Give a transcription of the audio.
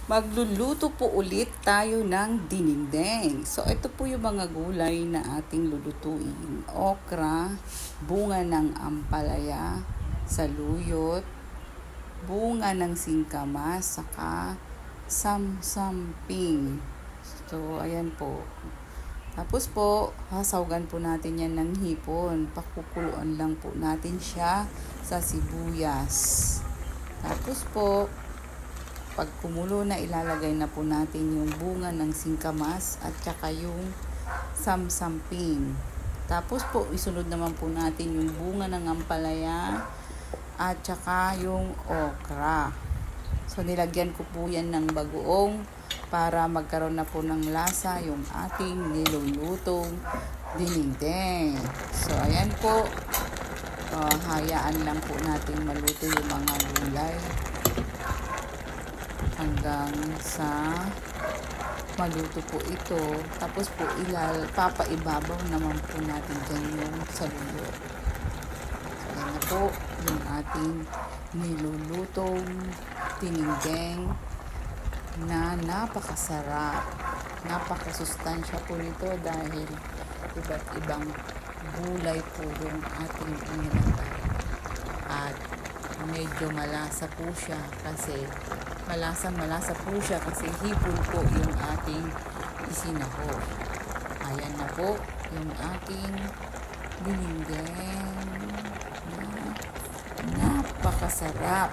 Magluluto po ulit tayo ng dinindeng. So, ito po yung mga gulay na ating lulutuin. Okra, bunga ng ampalaya, saluyot, bunga ng singkamas, saka samsamping. So, ayan po. Tapos po, hasawgan po natin yan ng hipon. Pakukuluan lang po natin siya sa sibuyas. Tapos po, pag kumulo na, ilalagay na po natin yung bunga ng singkamas at saka yung samsamping. Tapos po, isunod naman po natin yung bunga ng ampalaya at saka yung okra. So, nilagyan ko po yan ng bagoong para magkaroon na po ng lasa yung ating nilulutong dinindeng. So, ayan po. Hayaan lang po natin maluto yung mga gulay hanggang sa maluto po ito. Tapos po papaibabaw naman po natin dyan yung saluyot. So, yan na po yung ating nilulutong tinindeng na napakasarap. Napakasustansya po nito dahil iba't ibang gulay po yung ating inilagay. At medyo malasa po siya kasi malasa po siya kasi hipon po yung ating isinahog. Ayan na po yung ating dinindeng na napakasarap.